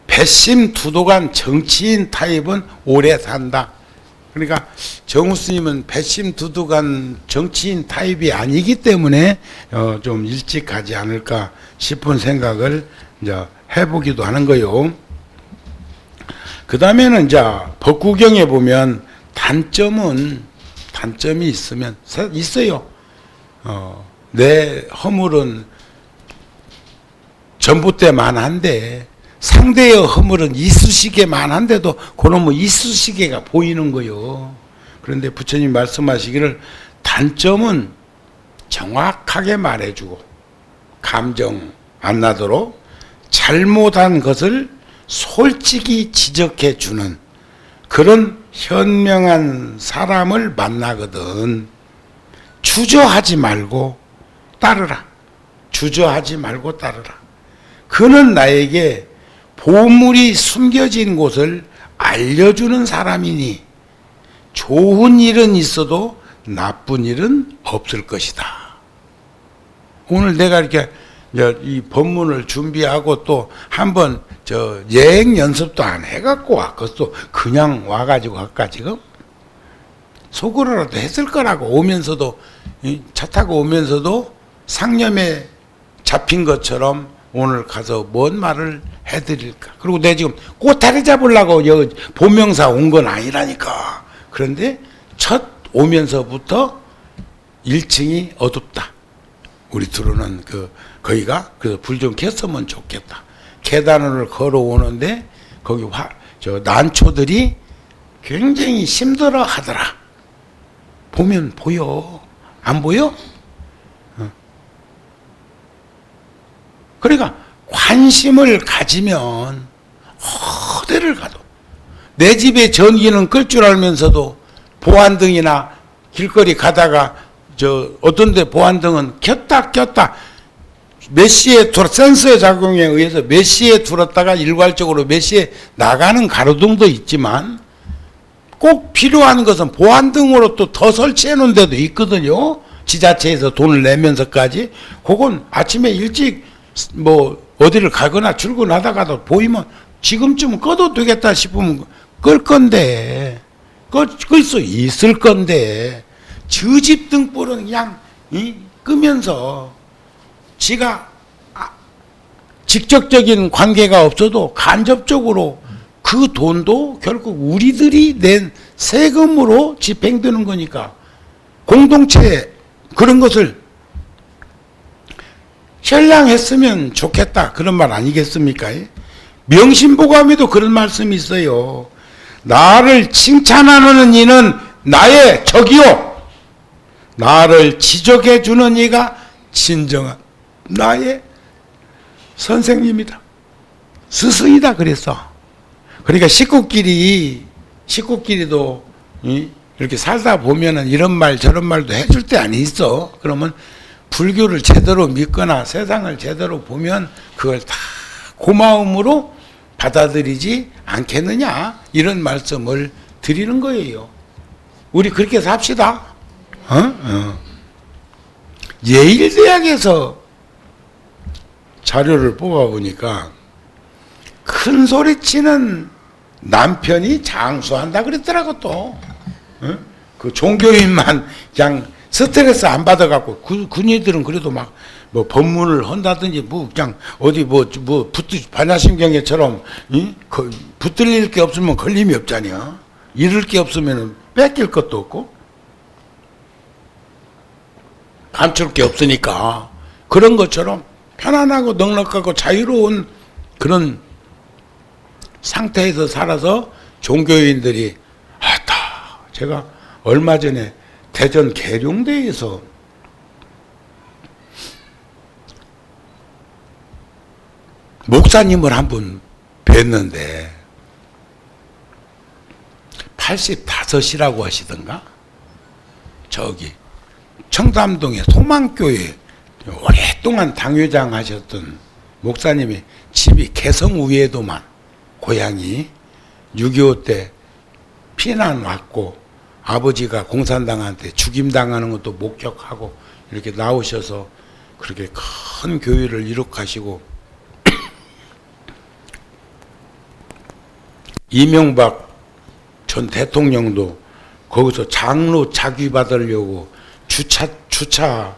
배심두도간 정치인 타입은 오래 산다. 그러니까 정우 스님은 배심두도간 정치인 타입이 아니기 때문에 좀 일찍 가지 않을까 싶은 생각을 이제 해보기도 하는 거요. 그 다음에는 이제 법구경에 보면 단점이 있어요. 내 허물은 전봇대만 한데 상대의 허물은 이쑤시개만 한데도 그놈의 이쑤시개가 보이는 거요. 그런데 부처님 말씀하시기를 단점은 정확하게 말해주고 감정 안 나도록 잘못한 것을 솔직히 지적해 주는 그런 현명한 사람을 만나거든. 주저하지 말고 따르라. 주저하지 말고 따르라. 그는 나에게 보물이 숨겨진 곳을 알려주는 사람이니 좋은 일은 있어도 나쁜 일은 없을 것이다. 오늘 내가 이렇게 이 법문을 준비하고 또 한번 여행 연습도 안 해갖고 왔겠어. 그냥 와가지고 아까 지금 속으로라도 했을 거라고. 오면서도 차 타고 오면서도 상념에 잡힌 것처럼 오늘 가서 뭔 말을 해드릴까. 그리고 내가 지금 꼬타리 잡으려고 여기 본명사 온 건 아니라니까. 그런데 첫 오면서부터 1층이 어둡다. 우리 들어오는 거기가 그래서 불 좀 켰으면 좋겠다. 계단을 걸어오는데 거기 난초들이 굉장히 힘들어 하더라. 보면 보여. 안 보여? 그러니까 관심을 가지면 어디를 가도 내 집에 전기는 끌 줄 알면서도 보안등이나 길거리 가다가 어떤 데 보안등은 켰다 몇 시에 센서의 작용에 의해서 몇 시에 들었다가 일괄적으로 몇 시에 나가는 가로등도 있지만 꼭 필요한 것은 보안등으로 또 더 설치해 놓은 데도 있거든요. 지자체에서 돈을 내면서까지. 그건 아침에 일찍 어디를 가거나 출근하다가도 보이면 지금쯤 꺼도 되겠다 싶으면 끌 건데, 끌 수 있을 건데, 저 집 등불은 그냥 끄면서 지가 직접적인 관계가 없어도 간접적으로 그 돈도 결국 우리들이 낸 세금으로 집행되는 거니까 공동체 그런 것을 현량했으면 좋겠다. 그런 말 아니겠습니까? 명심보감에도 그런 말씀이 있어요. 나를 칭찬하는 이는 나의 적이요. 나를 지적해 주는 이가 진정한 나의 선생님이다. 스승이다 그랬어. 그러니까 식구끼리도 이렇게 살다 보면은 이런 말 저런 말도 해줄 때 아니 있어. 그러면 불교를 제대로 믿거나 세상을 제대로 보면 그걸 다 고마움으로 받아들이지 않겠느냐, 이런 말씀을 드리는 거예요. 우리 그렇게 삽시다. 예일대학에서 자료를 뽑아보니까 큰 소리치는 남편이 장수한다 그랬더라고. 또 그 종교인만 그냥 스트레스 안 받아갖고 군인들은 그래도 막 법문을 한다든지 그냥 어디 반야심경회처럼 붙들릴 게 없으면 걸림이 없잖아요. 잃을 게 없으면 뺏길 것도 없고 감출 게 없으니까 그런 것처럼 편안하고 넉넉하고 자유로운 그런 상태에서 살아서 종교인들이 제가 얼마 전에 대전 계룡대에서 목사님을 한 분 뵀는데 85이라고 하시던가. 저기 청담동의 소망교회 오랫동안 당회장 하셨던 목사님이 집이 개성 우회도만, 고향이 6.25 때 피난 왔고 아버지가 공산당한테 죽임당하는 것도 목격하고 이렇게 나오셔서 그렇게 큰 교회를 이룩하시고 이명박 전 대통령도 거기서 장로 자귀 받으려고 주차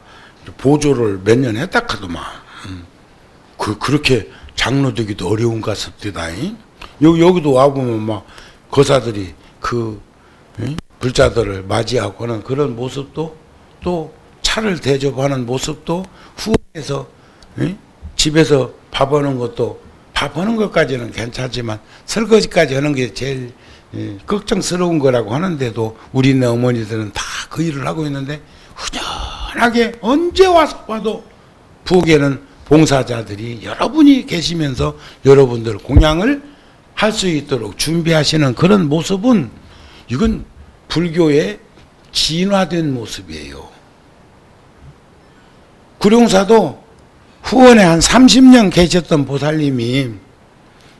보조를 몇 년 했다 카더만. 그렇게 장로 되기도 어려운 가습디다. 여기도 와보면 막 거사들이 불자들을 맞이하고 하는 그런 모습도, 또 차를 대접하는 모습도, 후에서 집에서 밥 하는 것도 밥 하는 것까지는 괜찮지만 설거지까지 하는 게 제일 걱정스러운 거라고 하는데도 우리네 어머니들은 다 그 일을 하고 있는데 훈연하게 언제 와서 봐도 부엌에는 봉사자들이 여러분이 계시면서 여러분들 공양을 할 수 있도록 준비하시는 그런 모습은 이건 불교의 진화된 모습이에요. 구룡사도 후원에 한 30년 계셨던 보살님이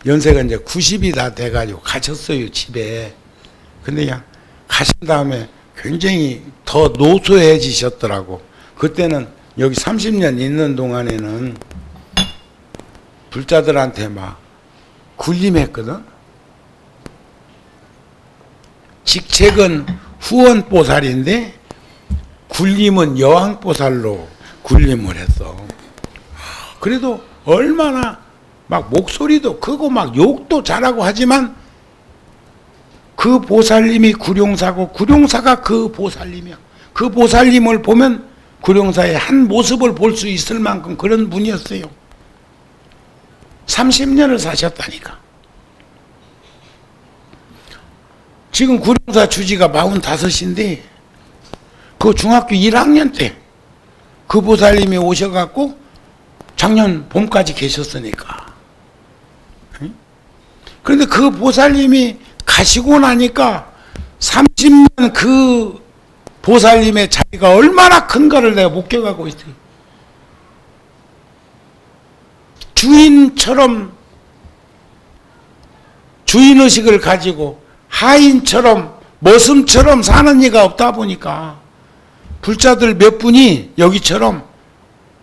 연세가 이제 90이 다 돼가지고 가셨어요, 집에. 근데 그냥 가신 다음에 굉장히 더 노소해지셨더라고. 그때는 여기 30년 있는 동안에는 불자들한테 막 군림했거든. 직책은 후원보살인데 군림은 여왕보살로 군림을 했어. 그래도 얼마나 막 목소리도 크고 막 욕도 잘하고 하지만 그 보살님이 구룡사고 구룡사가 그 보살님이야. 그 보살님을 보면 구룡사의 한 모습을 볼 수 있을 만큼 그런 분이었어요. 30년을 사셨다니까. 지금 구룡사 주지가 45인데 그 중학교 1학년 때 그 보살님이 오셔갖고 작년 봄까지 계셨으니까. 그런데 그 보살님이 가시고 나니까 30년 그 보살님의 자리가 얼마나 큰가를 내가 목격하고 있어요. 주인처럼 주인의식을 가지고 하인처럼 머슴처럼 사는 이가 없다 보니까 불자들 몇 분이 여기처럼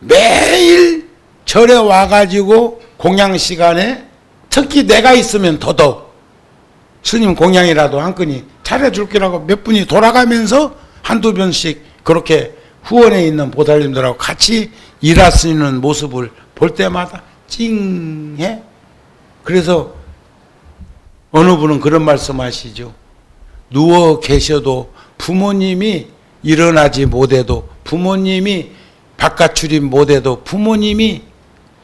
매일 절에 와가지고 공양 시간에 특히 내가 있으면 더더욱 스님 공양이라도 한 건이 차려줄 거라고 몇 분이 돌아가면서 한두 번씩 그렇게 후원에 있는 보살님들하고 같이 일하시는 모습을 볼 때마다 찡해. 그래서 어느 분은 그런 말씀 하시죠. 누워 계셔도 부모님이 일어나지 못해도 부모님이 바깥 출입 못해도 부모님이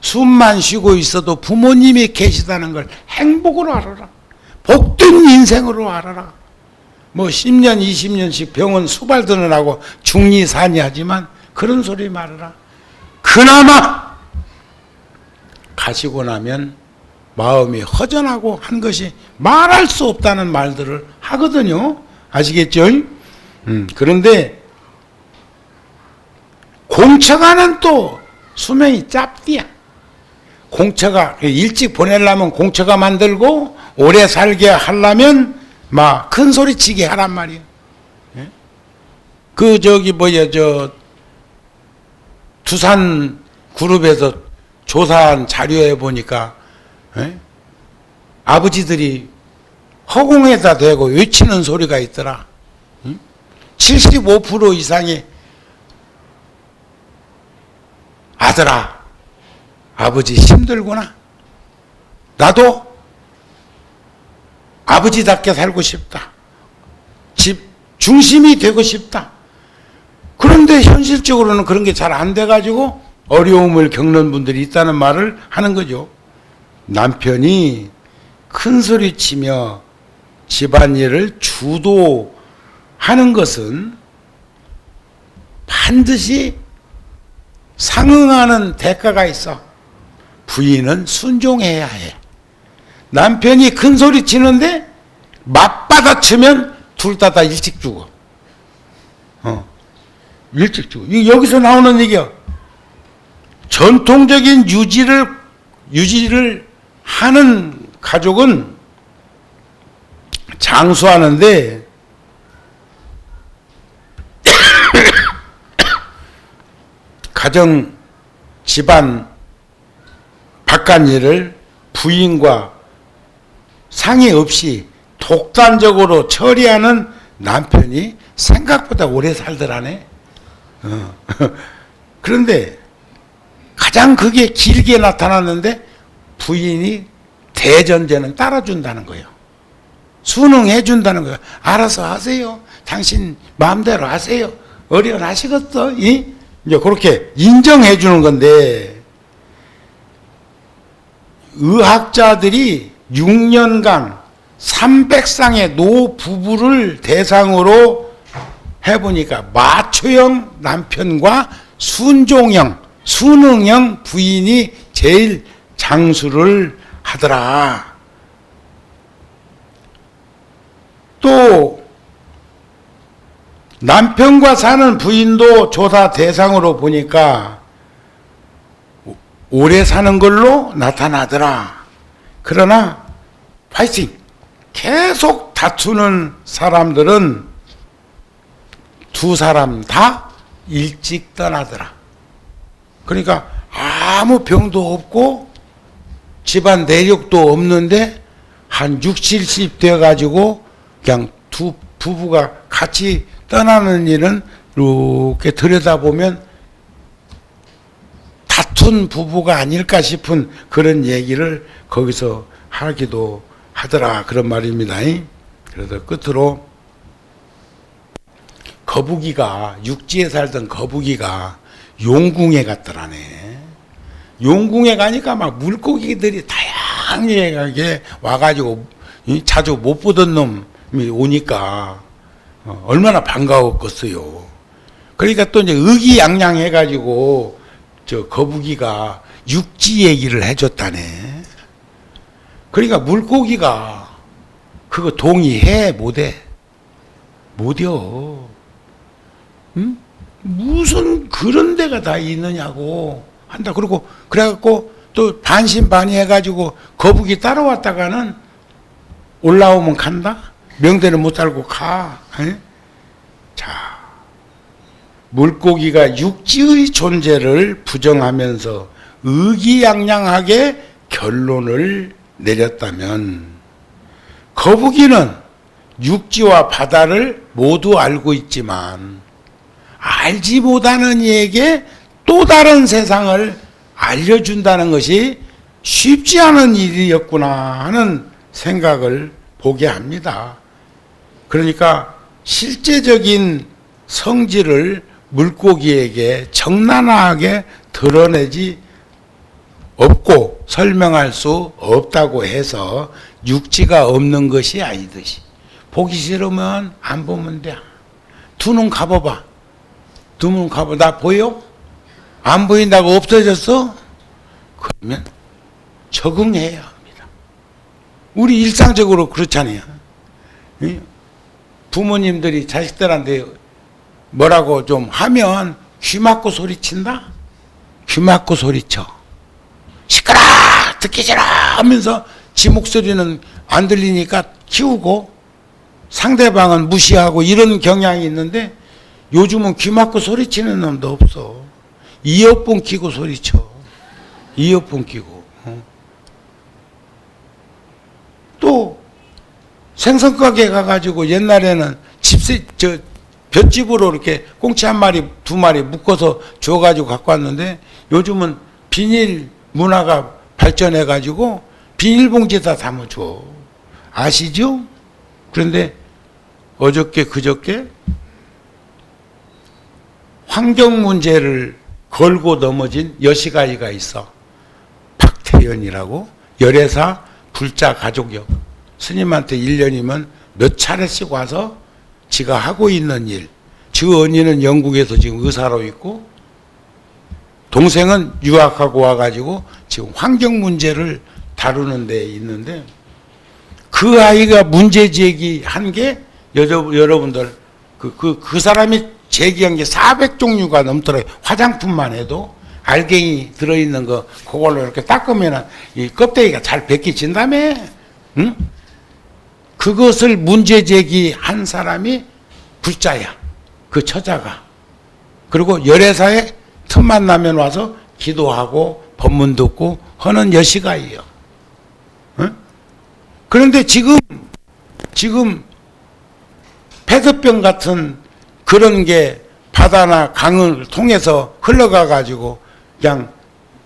숨만 쉬고 있어도 부모님이 계시다는 걸 행복으로 알아라. 복된 인생으로 알아라. 뭐 10년 20년씩 병원 수발드는 하고 중리산이 하지만 그런 소리 말아라. 그나마 가시고 나면 마음이 허전하고 한 것이 말할 수 없다는 말들을 하거든요. 아시겠죠? 그런데 공처가는 또 수명이 짧디야. 공처가 일찍 보내려면 공처가 만들고 오래 살게 하려면 막 큰 소리 치게 하란 말이야. 그 저기 뭐야 저 두산 그룹에서 조사한 자료에 보니까 아버지들이 허공에다 대고 외치는 소리가 있더라. 75% 이상이 아들아, 아버지 힘들구나. 나도 아버지답게 살고 싶다. 집 중심이 되고 싶다. 그런데 현실적으로는 그런 게 잘 안 돼가지고 어려움을 겪는 분들이 있다는 말을 하는 거죠. 남편이 큰 소리 치며 집안일을 주도하는 것은 반드시 상응하는 대가가 있어. 부인은 순종해야 해. 남편이 큰 소리 치는데 맞받아치면 둘 다 일찍 죽어. 일찍 죽어. 여기서 나오는 얘기야. 전통적인 유지를 하는 가족은 장수하는데 가정, 집안, 바깥 일을 부인과 상의 없이 독단적으로 처리하는 남편이 생각보다 오래 살더라네. 그런데 가장 그게 길게 나타났는데 부인이 대전제는 따라준다는 거예요. 순응해 준다는 거예요. 알아서 하세요. 당신 마음대로 하세요. 어련하시겠어? 이제 그렇게 인정해 주는 건데 의학자들이 6년간 300쌍의 노 부부를 대상으로 해보니까 마초형 남편과 순응형 부인이 제일 장수를 하더라. 또 남편과 사는 부인도 조사 대상으로 보니까 오래 사는 걸로 나타나더라. 그러나 파이팅! 계속 다투는 사람들은 두 사람 다 일찍 떠나더라. 그러니까 아무 병도 없고 집안 내력도 없는데 한 60, 70 돼가지고 그냥 두 부부가 같이 떠나는 일은 이렇게 들여다보면 다툰 부부가 아닐까 싶은 그런 얘기를 거기서 하기도 하더라. 그런 말입니다. 그래서 끝으로 거북이가, 육지에 살던 거북이가 용궁에 갔더라네. 용궁에 가니까 막 물고기들이 다양하게 와가지고 자주 못 보던 놈이 오니까 얼마나 반가웠겠어요. 그러니까 또 이제 의기양양해가지고 저 거북이가 육지 얘기를 해줬다네. 그러니까 물고기가 그거 동의해? 못해? 못여. 응? 무슨 그런 데가 다 있느냐고 한다. 그리고 그래갖고 또 반신반의해가지고 거북이 따라왔다가는 올라오면 간다. 명대는 못 달고 가. 에? 자, 물고기가 육지의 존재를 부정하면서 의기양양하게 결론을 내렸다면 거북이는 육지와 바다를 모두 알고 있지만 알지 못하는 이에게 또 다른 세상을 알려준다는 것이 쉽지 않은 일이었구나 하는 생각을 보게 합니다. 그러니까 실제적인 성질을 물고기에게 적나라하게 드러내지 없고 설명할 수 없다고 해서 육지가 없는 것이 아니듯이 보기 싫으면 안 보면 돼. 두 눈 가봐봐. 두 눈 가봐. 나 보여? 안 보인다고 없어졌어? 그러면 적응해야 합니다. 우리 일상적으로 그렇잖아요. 부모님들이 자식들한테 뭐라고 좀 하면 귀 막고 소리친다? 귀 막고 소리쳐. 시끄러! 듣기 싫어! 하면서 지 목소리는 안 들리니까 키우고 상대방은 무시하고 이런 경향이 있는데 요즘은 귀 막고 소리치는 놈도 없어. 이어폰 끼고 소리쳐. 이어폰 끼고. 또 생선가게 가가지고 옛날에는 볏집으로 이렇게 꽁치 한 마리, 두 마리 묶어서 줘가지고 갖고 왔는데 요즘은 비닐 문화가 발전해가지고 비닐봉지에다 담아줘. 아시죠? 그런데 어저께 그저께 환경 문제를 걸고 넘어진 여시가이가 있어. 박태연이라고 열애사 불자 가족역. 스님한테 1년이면 몇 차례씩 와서 지가 하고 있는 일. 저 언니는 영국에서 지금 의사로 있고 동생은 유학하고 와가지고 지금 환경 문제를 다루는 데 있는데 그 아이가 문제 제기한 게 여러분들 그 사람이 제기한 게 400종류가 넘더라고요. 화장품만 해도 알갱이 들어있는 거 그걸로 이렇게 닦으면 이 껍데기가 잘 벗겨진다며. 응? 그것을 문제 제기한 사람이 불자야. 그 처자가. 그리고 열애사에 틈만 나면 와서 기도하고 법문 듣고 하는 여시가이에요. 응? 그런데 지금 폐드병 같은 그런 게 바다나 강을 통해서 흘러가 가지고 그냥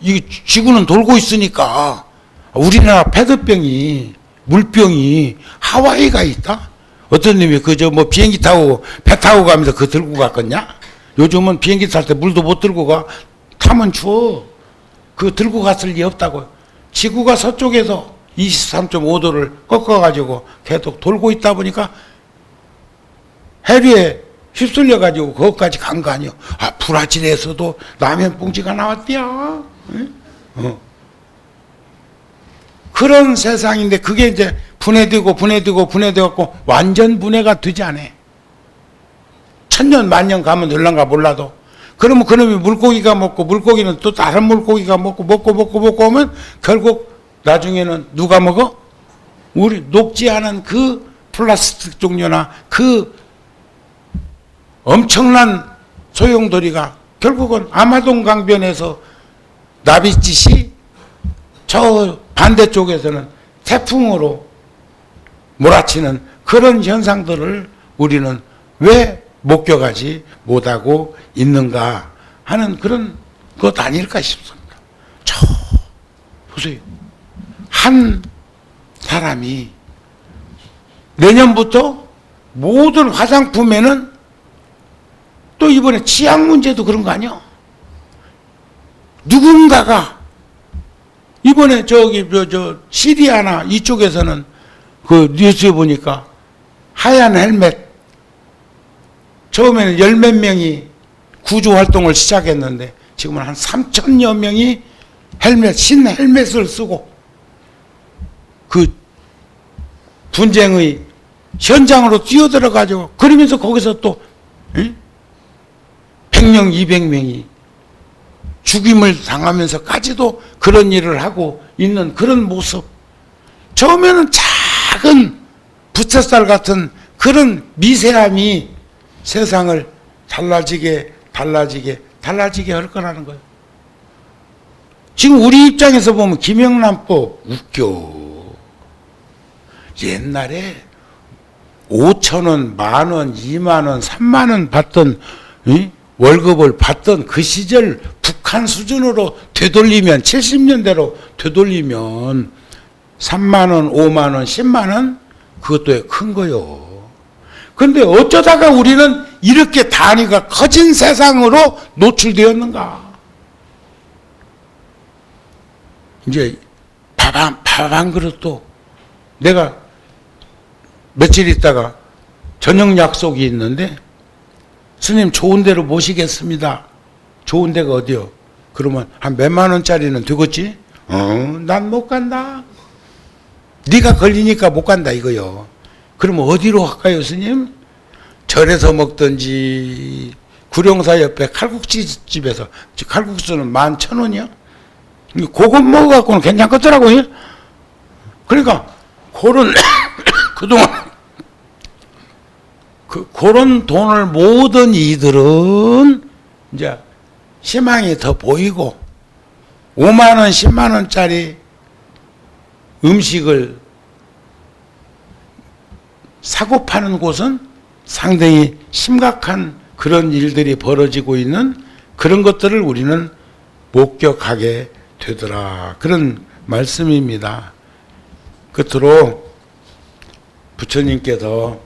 이 지구는 돌고 있으니까 우리나라 폐드병이 물병이 하와이가 있다? 어떤 놈이 그저 뭐 비행기 타고 배 타고 가면서 그거 들고 갔겠냐? 요즘은 비행기 탈 때 물도 못 들고 가. 타면 추워. 그거 들고 갔을 리 없다고. 지구가 서쪽에서 23.5도를 꺾어가지고 계속 돌고 있다 보니까 해류에 휩쓸려가지고 거기까지 간 거 아니요. 아, 브라질에서도 라면 봉지가 나왔대요. 응? 그런 세상인데 그게 이제 분해되고 완전 분해가 되지 않아. 천년 만년 가면 될란가 몰라도. 그러면 그놈이 물고기가 먹고 물고기는 또 다른 물고기가 먹고 오면 결국 나중에는 누가 먹어? 우리 녹지 않은 그 플라스틱 종류나 그 엄청난 소용돌이가 결국은 아마존 강변에서 나비짓이 저 반대쪽에서는 태풍으로 몰아치는 그런 현상들을 우리는 왜 목격하지 못하고 있는가 하는 그런 것 아닐까 싶습니다. 보세요. 한 사람이 내년부터 모든 화장품에는 또 이번에 치약 문제도 그런 거 아니야? 누군가가 이번에 시리아나 이쪽에서는 그 뉴스에 보니까 하얀 헬멧 처음에는 10몇 명이 구조 활동을 시작했는데 지금은 한 3,000여 명이 신 헬멧을 쓰고 그 분쟁의 현장으로 뛰어들어가지고 그러면서 거기서 또 100명, 200명이 죽임을 당하면서까지도 그런 일을 하고 있는 그런 모습. 처음에는 작은 부채살 같은 그런 미세함이 세상을 달라지게 할 거라는 거예요. 지금 우리 입장에서 보면 김영란법 웃겨. 옛날에 5,000원, 10,000원, 20,000원, 30,000원 받던 월급을 받던 그 시절 북한 수준으로 되돌리면 70년대로 되돌리면 3만원, 5만원, 10만원 그것도 큰 거요. 그런데 어쩌다가 우리는 이렇게 단위가 커진 세상으로 노출되었는가? 이제 밥 한 그릇도 내가 며칠 있다가 저녁 약속이 있는데 스님 좋은 데로 모시겠습니다. 좋은 데가 어디요? 그러면 한 몇만 원짜리는 되겠지? 난 못 간다. 네가 걸리니까 못 간다 이거요. 그러면 어디로 갈까요, 스님? 절에서 먹든지 구룡사 옆에 칼국수집에서 칼국수는 11,000원이야. 그거 먹어갖고는 괜찮겠더라고요. 그러니까 그동안 그런 돈을 모든 이들은 이제 희망이 더 보이고 5만원, 10만원짜리 음식을 사고 파는 곳은 상당히 심각한 그런 일들이 벌어지고 있는 그런 것들을 우리는 목격하게 되더라. 그런 말씀입니다. 끝으로 부처님께서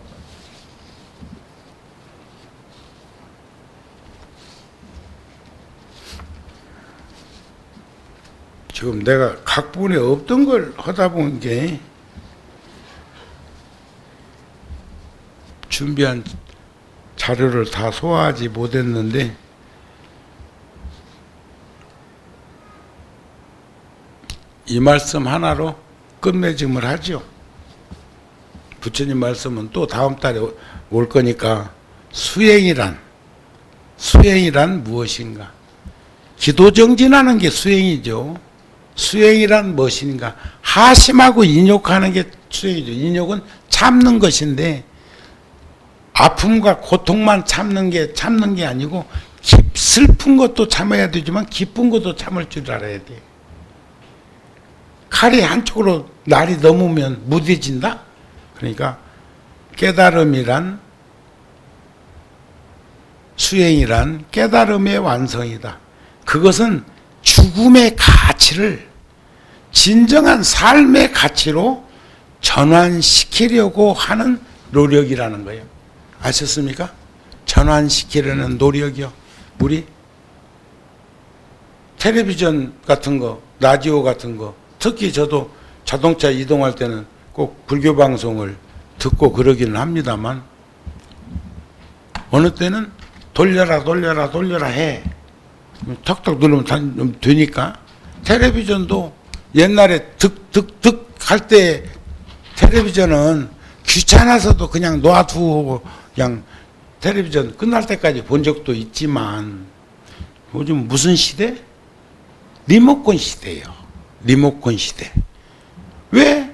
지금 내가 각본에 없던 걸 하다 본 게 준비한 자료를 다 소화하지 못했는데 이 말씀 하나로 끝맺음을 하죠. 부처님 말씀은 또 다음 달에 올 거니까 수행이란 무엇인가? 기도정진하는 게 수행이죠. 수행이란 무엇인가? 하심하고 인욕하는 게 수행이죠. 인욕은 참는 것인데 아픔과 고통만 참는 게 아니고 슬픈 것도 참아야 되지만 기쁜 것도 참을 줄 알아야 돼. 칼이 한쪽으로 날이 넘으면 무뎌진다? 그러니까 깨달음이란 수행이란 깨달음의 완성이다. 그것은 죽음의 가치를 진정한 삶의 가치로 전환시키려고 하는 노력이라는 거예요. 아셨습니까? 전환시키려는 노력이요. 우리 텔레비전 같은 거, 라디오 같은 거 특히 저도 자동차 이동할 때는 꼭 불교 방송을 듣고 그러기는 합니다만 어느 때는 돌려라 돌려라 돌려라 해. 턱턱 누르면 되니까. 텔레비전도 옛날에 득득득 할 때 텔레비전은 귀찮아서도 그냥 놔두고 그냥 텔레비전 끝날 때까지 본 적도 있지만 요즘 무슨 시대? 리모컨 시대예요. 리모컨 시대. 왜?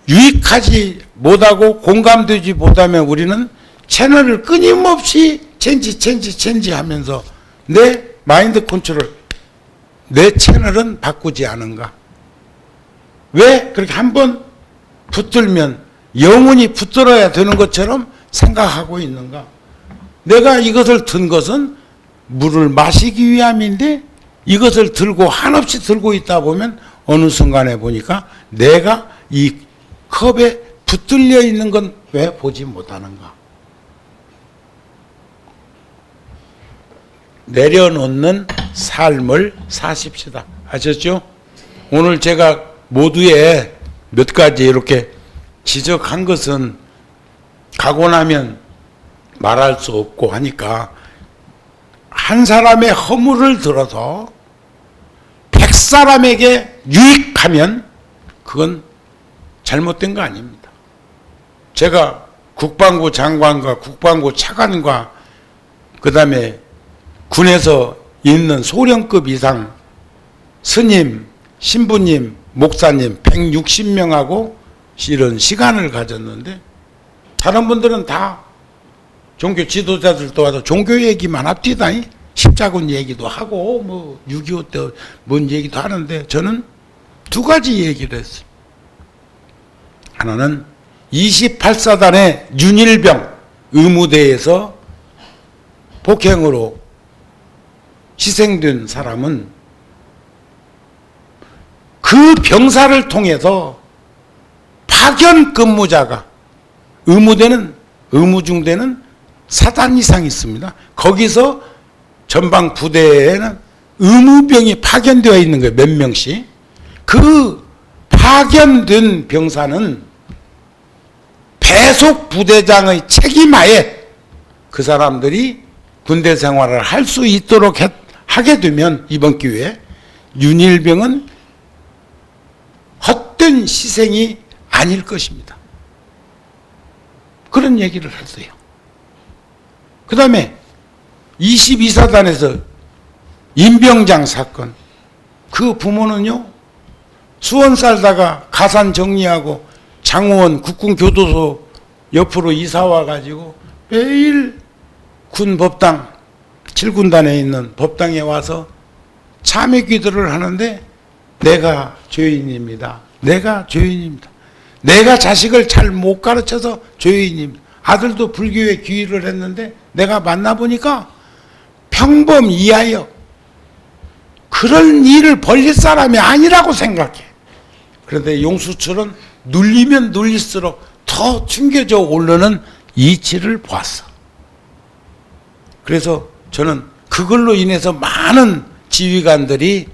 유익하지 못하고 공감되지 못하면 우리는 채널을 끊임없이 체인지 하면서 내 마인드 컨트롤, 내 채널은 바꾸지 않은가? 왜 그렇게 한번 붙들면 영원히 붙들어야 되는 것처럼 생각하고 있는가? 내가 이것을 든 것은 물을 마시기 위함인데 이것을 들고 한없이 들고 있다 보면 어느 순간에 보니까 내가 이 컵에 붙들려 있는 건 왜 보지 못하는가? 내려놓는 삶을 사십시다. 아셨죠? 오늘 제가 모두의 몇 가지 이렇게 지적한 것은 가고 나면 말할 수 없고 하니까 한 사람의 허물을 들어서 100사람에게 유익하면 그건 잘못된 거 아닙니다. 제가 국방부 장관과 국방부 차관과 그 다음에 군에서 있는 소령급 이상 스님, 신부님, 목사님 160명하고 이런 시간을 가졌는데 다른 분들은 다 종교 지도자들도 와서 종교 얘기만 합디다. 십자군 얘기도 하고 뭐 6.25 때 뭔 얘기도 하는데 저는 두 가지 얘기를 했어요. 하나는 28사단의 윤일병 의무대에서 폭행으로 희생된 사람은 그 병사를 통해서 파견 근무자가 의무중대는 4단 이상 있습니다. 거기서 전방 부대에는 의무병이 파견되어 있는 거예요. 몇 명씩. 그 파견된 병사는 배속 부대장의 책임하에 그 사람들이 군대 생활을 할 수 있도록 하게 되면 이번 기회에 윤일병은 헛된 희생이 아닐 것입니다. 그런 얘기를 했어요. 그 다음에 22사단에서 임병장 사건, 그 부모는요 수원 살다가 가산 정리하고 장호원 국군교도소 옆으로 이사 와가지고 매일 군 법당 7군단에 있는 법당에 와서 참회 기도를 하는데 내가 죄인입니다. 내가 죄인입니다. 내가 자식을 잘 못 가르쳐서 죄인입니다. 아들도 불교에 귀의를 했는데 내가 만나보니까 평범 이하여 그런 일을 벌릴 사람이 아니라고 생각해. 그런데 용수철은 눌리면 눌릴수록 더 튕겨져 오르는 이치를 보았어. 그래서 저는 그걸로 인해서 많은 지휘관들이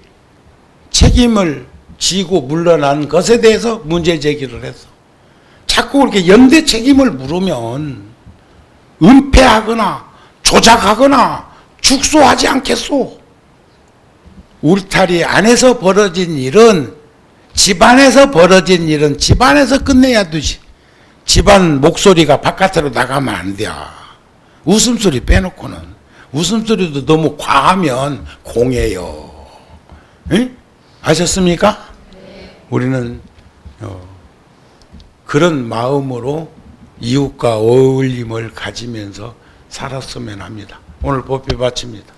책임을 지고 물러난 것에 대해서 문제 제기를 했어. 자꾸 그렇게 연대 책임을 물으면 은폐하거나 조작하거나 축소하지 않겠소. 울타리 안에서 벌어진 일은 집안에서 벌어진 일은 집안에서 끝내야 되지. 집안 목소리가 바깥으로 나가면 안 돼. 웃음소리 빼놓고는. 웃음소리도 너무 과하면 공해요. 에? 아셨습니까? 우리는 그런 마음으로 이웃과 어울림을 가지면서 살았으면 합니다. 오늘 법회 마칩니다.